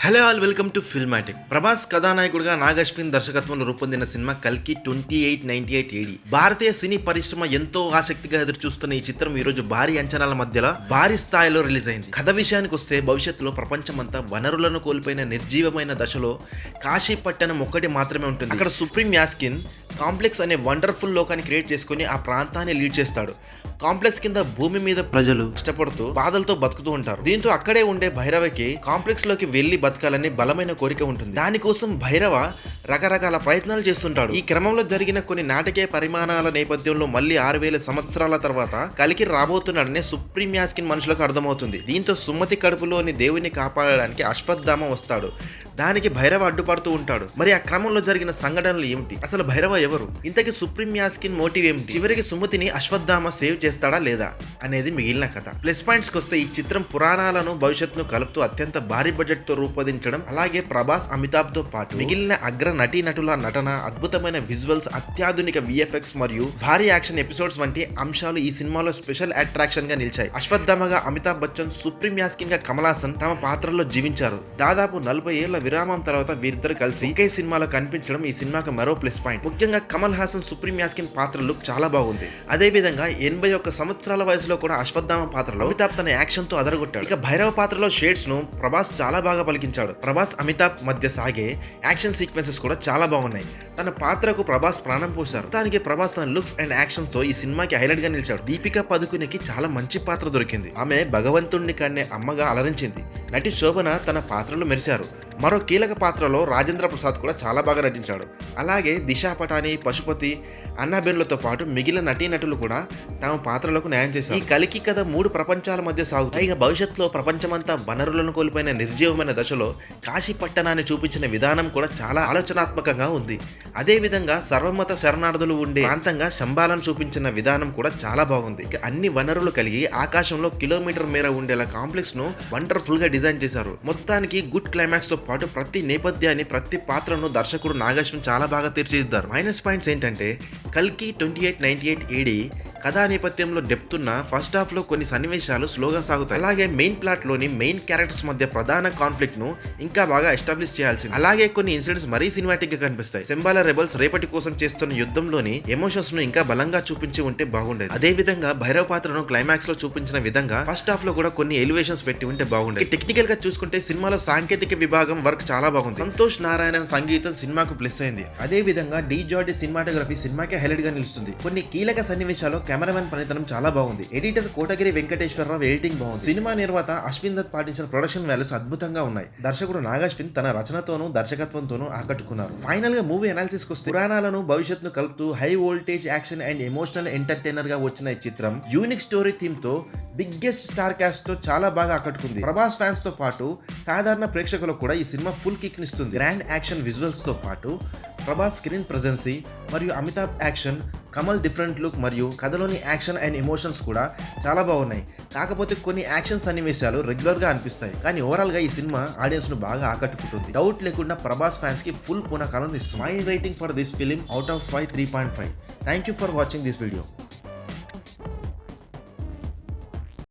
Hello all welcome to ఫిల్మాటిక్. Prabhas కథానాయకుడిగా నాగశ్విన్ దర్శకత్వంలో రూపొందిన సినిమా కల్కి 2898 AD. భారతీయ సినీ పరిశ్రమ ఎంతో ఆసక్తిగా ఎదురు చూస్తున్న ఈ చిత్రం ఈ రోజు భారీ అంచనాల మధ్యలో భారీ స్థాయిలో రిలీజ్ అయింది. కథ విషయానికి వస్తే భవిష్యత్తులో ప్రపంచమంతా వనరులను కోల్పోయిన నిర్జీవమైన దశలో కాశీ పట్టణం ఒక్కటి మాత్రమే ఉంటుంది. అక్కడ సుప్రీం యాస్కిన్ కాంప్లెక్స్ అనే వండర్ఫుల్ లోకాన్ని క్రియేట్ చేసుకుని ఆ ప్రాంతాన్ని లీడ్ చేస్తాడు. కాంప్లెక్స్ కింద భూమి మీద ప్రజలు కష్టపడుతూ బాధలతో బతుకుతూ ఉంటారు. దీంతో అక్కడే ఉండే భైరవకి కాంప్లెక్స్ లోకి వెళ్లి బతకాలని బలమైన కోరిక ఉంటుంది. దానికోసం భైరవ రకరకాల ప్రయత్నాలు చేస్తుంటాడు. ఈ క్రమంలో జరిగిన కొన్ని నాటకీయ పరిమాణాల నేపథ్యంలో మళ్ళీ 6000 సంవత్సరాల తర్వాత కలికి రాబోతున్నాడని సుప్రీం యాస్కిన్ మనుషులకు అర్థమవుతుంది. దీంతో సుమతి కడుపులోని దేవుని కాపాడడానికి అశ్వత్థామ వస్తాడు. దానికి భైరవ అడ్డుపడుతూ ఉంటాడు. మరి ఆ క్రమంలో జరిగిన సంఘటనలు ఏమిటి, అసలు భైరవ ఎవరు, ఇంతకీ సుప్రీం యాస్కిన్ మోటివ్ ఏమిటి, చివరికి సుమతిని అశ్వత్థామ సేవ్ చేస్తాడా లేదా అనేది మిగిలిన కథ. ప్లస్ పాయింట్స్ కి వస్తే ఈ చిత్రం పురాణాలను భవిష్యత్తును కలుపుతూ అత్యంత భారీ బడ్జెట్ తో రూపొందించడం, అలాగే ప్రభాస్ అమితాబ్ తో పాటు మిగిలిన అగ్ర నటీనటుల నటన, అద్భుతమైన విజువల్స్, అత్యాధునిక విఎఫ్ఎక్స్ మరియు భారీ యాక్షన్ ఎపిసోడ్స్ వంటి అంశాలు ఈ సినిమాలో స్పెషల్ అట్రాక్షన్ గా నిలిచాయి. అశ్వత్థామగా అమితాబ్ బచ్చన్, సుప్రీం యాస్కిన్ గా కమల్ హాసన్ తమ పాత్రల్లో జీవించారు. దాదాపు 40 ఏళ్ల విరామం తర్వాత వీరిద్దరు కలిసి ఒకే సినిమాలో కనిపించడం ఈ సినిమాకు మరో ప్లస్ పాయింట్. ముఖ్యంగా కమల్ హాసన్ సుప్రీం యాస్కిన్ పాత్ర లుక్ చాలా బాగుంది. అదే విధంగా 81 సంవత్సరాల వయసులో కూడా అశ్వత్థామ పాత్రలో అమితాబ్ తన యాక్షన్ తో అదరగొట్టాడు. ఇక భైరవ పాత్రలో షేడ్స్ ను ప్రభాస్ చాలా బాగా పలికించాడు. ప్రభాస్ అమితాబ్ మధ్య సాగే యాక్షన్ సీక్వెన్సెస్ కూడా చాలా బాగున్నాయి. తన పాత్రకు ప్రభాస్ ప్రాణం పోశారు. దానికి ప్రభాస్ తన లుక్స్ అండ్ యాక్షన్ తో ఈ సినిమాకి హైలైట్ గా నిలిచాడు. దీపికా పదుకునికి చాలా మంచి పాత్ర దొరికింది. ఆమె భగవంతుణ్ణి కన్నే అమ్మగా అలరించింది. నటి శోభన తన పాత్రలో మెరిశారు. మరో కీలక పాత్రలో రాజేంద్ర ప్రసాద్ కూడా చాలా బాగా నటించాడు. అలాగే దిశా పటాని, పశుపతి, అన్నాబెన్లతో పాటు మిగిలిన నటీనటులు కూడా తమ పాత్రలకు న్యాయం చేశారు. ఈ కలికి కథ 3 ప్రపంచాల మధ్య సాగుతాయి. ఇక భవిష్యత్తులో ప్రపంచమంతా వనరులను కోల్పోయిన నిర్జీవమైన దశలో కాశీ పట్టణాన్ని చూపించిన విధానం కూడా చాలా ఆలోచనాత్మకంగా ఉంది. అదే విధంగా సర్వమత శరణార్థులు ఉండే ప్రాంతంగా శంబాలను చూపించిన విధానం కూడా చాలా బాగుంది. ఇక అన్ని వనరులు కలిగి ఆకాశంలో కిలోమీటర్ మేర ఉండేలా కాంప్లెక్స్ ను వండర్ఫుల్ గా డిజైన్ చేశారు. మొత్తానికి గుడ్ క్లైమాక్స్ తో పాటు ప్రతి నేపథ్యాన్ని, ప్రతి పాత్రను దర్శకుడు నాగశ్విన్ చాలా బాగా తీర్చిదిద్దారు. మైనస్ పాయింట్స్ ఏంటంటే కల్కి 2898 AD కథా నేపథ్యంలో డెప్త్ ఉన్న ఫస్ట్ హాఫ్ లో కొన్ని సన్నివేశాలు స్లోగా సాగుతాయి. అలాగే మెయిన్ ప్లాట్ లోని మెయిన్ క్యారెక్టర్స్ మధ్య ప్రధాన కాన్ఫ్లిక్ట్ ను ఇంకా బాగా ఎస్టాబ్లిష్ చేయాల్సింది. అలాగే కొన్ని ఇన్సిడెంట్స్ మరీ సినిమాటిక్ గా కనిపిస్తాయి. శంబాల రెబల్స్ రేపటి కోసం చేస్తున్న యుద్ధంలోని ఎమోషన్స్ ను ఇంకా బలంగా చూపించి ఉంటే బాగుండేది. అదే విధంగా భైరవ పాత్రను క్లైమాక్స్ లో చూపించిన విధంగా ఫస్ట్ హాఫ్ లో కూడా కొన్ని ఎలివేషన్స్ పెట్టి ఉంటే బాగుండేది. టెక్నికల్ గా చూసుకుంటే సినిమాలో సాంకేతిక విభాగం వర్క్ చాలా బాగుంది. సంతోష్ నారాయణ సంగీతం సినిమాకు ప్లస్ అయింది. అదే విధంగా డి జార్డి సినిమాటోగ్రఫీ సినిమాకే హైలైట్ గా నిలుస్తుంది. కొన్ని కీలక సన్నివేశాలు కెమెరామెన్ పనితనం చాలా బాగుంది. ఎడిటర్ కోటగిరి వెంకటేశ్వరరావు ఎడిటింగ్ బాగుంది. సినిమా నిర్మాత అశ్విన్ దత్ పాటించిన ప్రొడక్షన్ వాల్యూస్ అద్భుతంగా ఉన్నాయి. దర్శకుడు నాగశ్విన్ తన రచనతోనూ దర్శకత్వంతోనూ ఆకట్టుకున్నారు. ఫైనల్ గా మూవీ అనాలిసిస్ వస్తే పురాణాలను భవిష్యత్తును కలుపుతూ high voltage action and emotional entertainer గా వచ్చిన ఈ చిత్రం యూనిక్ స్టోరీ థీమ్ తో బిగ్గెస్ట్ స్టార్ కాస్ట్ తో చాలా బాగా ఆకట్టుకుంది. ప్రభాస్ ఫ్యాన్స్ తో పాటు సాధారణ ప్రేక్షకులకు కూడా ఈ సినిమా ఫుల్ కిక్ నిస్తుంది. గ్రాండ్ యాక్షన్ విజువల్స్ తో పాటు ప్రభాస్ స్క్రీన్ ప్రెజెన్సీ మరియు Amitabh action, Kamal different look మరియు కథలోని యాక్షన్ అండ్ ఎమోషన్స్ కూడా చాలా బాగున్నాయి. కాకపోతే కొన్ని యాక్షన్ సన్నివేశాలు రెగ్యులర్ గా అనిపిస్తాయి. కానీ ఓవరాల్ గా ఈ సినిమా ఆడియన్స్ ను బాగా ఆకట్టుకుంటుంది. డౌట్ లేకుండా ప్రభాస్ ఫ్యాన్స్ కి ఫుల్ పూనకాలను ఇస్తుంది. My rating for this film out of 5 3.5. Thank you for watching this video.